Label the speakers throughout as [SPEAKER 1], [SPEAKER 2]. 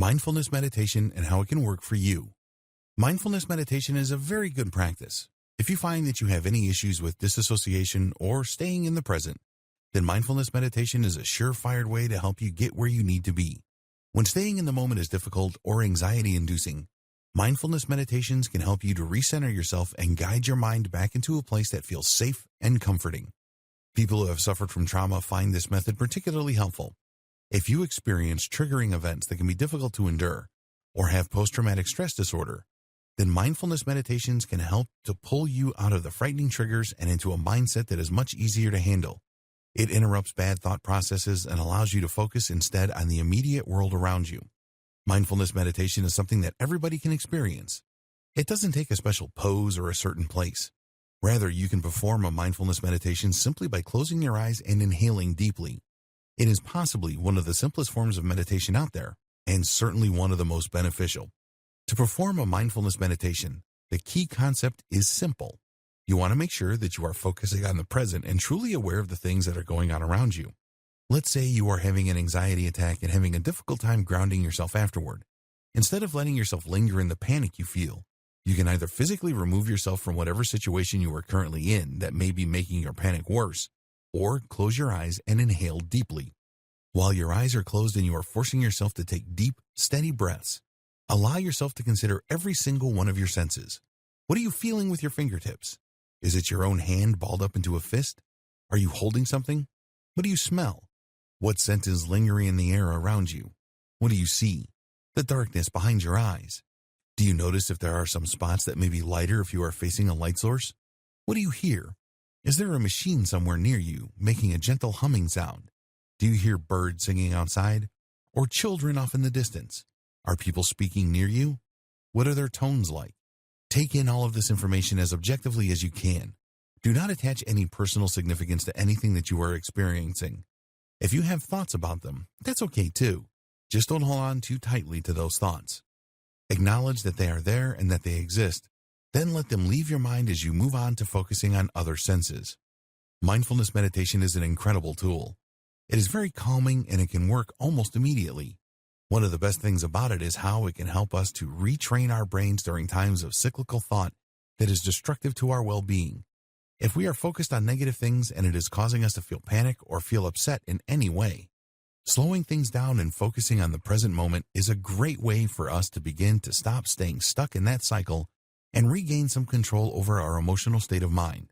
[SPEAKER 1] Mindfulness meditation and how it can work for you. Mindfulness meditation is a very good practice. If you find that you have any issues with disassociation or staying in the present, then mindfulness meditation is a surefire way to help you get where you need to be. When staying in the moment is difficult or anxiety-inducing, mindfulness meditations can help you to recenter yourself and guide your mind back into a place that feels safe and comforting. People who have suffered from trauma find this method particularly helpful. If you experience triggering events that can be difficult to endure or have post-traumatic stress disorder, then mindfulness meditations can help to pull you out of the frightening triggers and into a mindset that is much easier to handle. It interrupts bad thought processes and allows you to focus instead on the immediate world around you. Mindfulness meditation is something that everybody can experience. It doesn't take a special pose or a certain place. Rather, you can perform a mindfulness meditation simply by closing your eyes and inhaling deeply. It is possibly one of the simplest forms of meditation out there, and certainly one of the most beneficial. To perform a mindfulness meditation, the key concept is simple. You want to make sure that you are focusing on the present and truly aware of the things that are going on around you. Let's say you are having an anxiety attack and having a difficult time grounding yourself afterward. Instead of letting yourself linger in the panic you feel, you can either physically remove yourself from whatever situation you are currently in that may be making your panic worse, or close your eyes and inhale deeply. While your eyes are closed and you are forcing yourself to take deep, steady breaths, allow yourself to consider every single one of your senses. What are you feeling with your fingertips? Is it your own hand balled up into a fist? Are you holding something? What do you smell? What scent is lingering in the air around you? What do you see? The darkness behind your eyes. Do you notice if there are some spots that may be lighter if you are facing a light source? What do you hear? Is there a machine somewhere near you making a gentle humming sound? Do you hear birds singing outside? Or children off in the distance? Are people speaking near you? What are their tones like? Take in all of this information as objectively as you can. Do not attach any personal significance to anything that you are experiencing. If you have thoughts about them, that's okay too. Just don't hold on too tightly to those thoughts. Acknowledge that they are there and that they exist. Then let them leave your mind as you move on to focusing on other senses. Mindfulness meditation is an incredible tool. It is very calming and it can work almost immediately. One of the best things about it is how it can help us to retrain our brains during times of cyclical thought that is destructive to our well-being. If we are focused on negative things and it is causing us to feel panic or feel upset in any way, slowing things down and focusing on the present moment is a great way for us to begin to stop staying stuck in that cycle and regain some control over our emotional state of mind.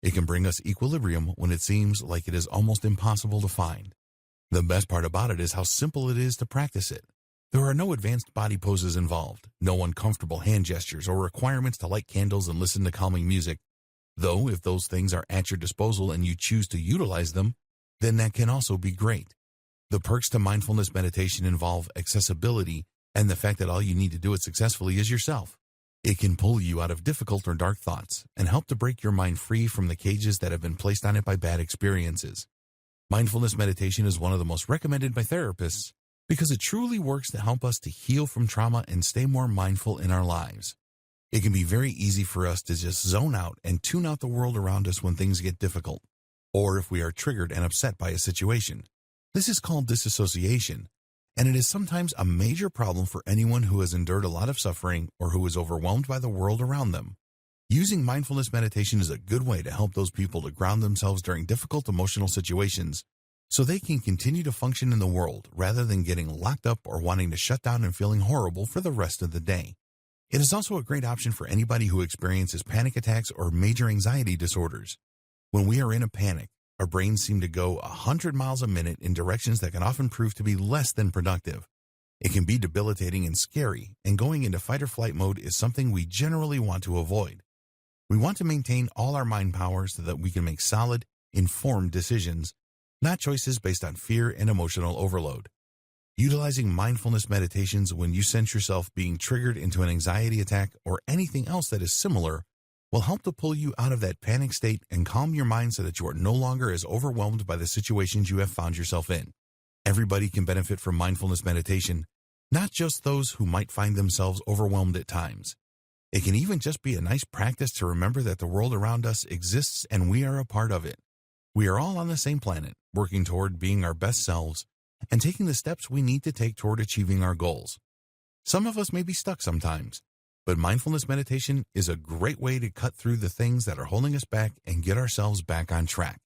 [SPEAKER 1] It can bring us equilibrium when it seems like it is almost impossible to find. The best part about it is how simple it is to practice it. There are no advanced body poses involved, no uncomfortable hand gestures or requirements to light candles and listen to calming music. Though if those things are at your disposal and you choose to utilize them, then that can also be great. The perks to mindfulness meditation involve accessibility and the fact that all you need to do it successfully is yourself. It can pull you out of difficult or dark thoughts and help to break your mind free from the cages that have been placed on it by bad experiences. Mindfulness meditation is one of the most recommended by therapists because it truly works to help us to heal from trauma and stay more mindful in our lives. It can be very easy for us to just zone out and tune out the world around us when things get difficult, or if we are triggered and upset by a situation. This is called disassociation, and it is sometimes a major problem for anyone who has endured a lot of suffering or who is overwhelmed by the world around them. Using mindfulness meditation is a good way to help those people to ground themselves during difficult emotional situations so they can continue to function in the world rather than getting locked up or wanting to shut down and feeling horrible for the rest of the day. It is also a great option for anybody who experiences panic attacks or major anxiety disorders. When we are in a panic, our brains seem to go 100 miles a minute in directions that can often prove to be less than productive. It can be debilitating and scary, and going into fight or flight mode is something we generally want to avoid. We want to maintain all our mind power so that we can make solid, informed decisions, not choices based on fear and emotional overload. Utilizing mindfulness meditations when you sense yourself being triggered into an anxiety attack or anything else that is similar will help to pull you out of that panic state and calm your mind so that you are no longer as overwhelmed by the situations you have found yourself in. Everybody can benefit from mindfulness meditation, not just those who might find themselves overwhelmed at times. It can even just be a nice practice to remember that the world around us exists and we are a part of it. We are all on the same planet, working toward being our best selves and taking the steps we need to take toward achieving our goals. Some of us may be stuck sometimes, but mindfulness meditation is a great way to cut through the things that are holding us back and get ourselves back on track.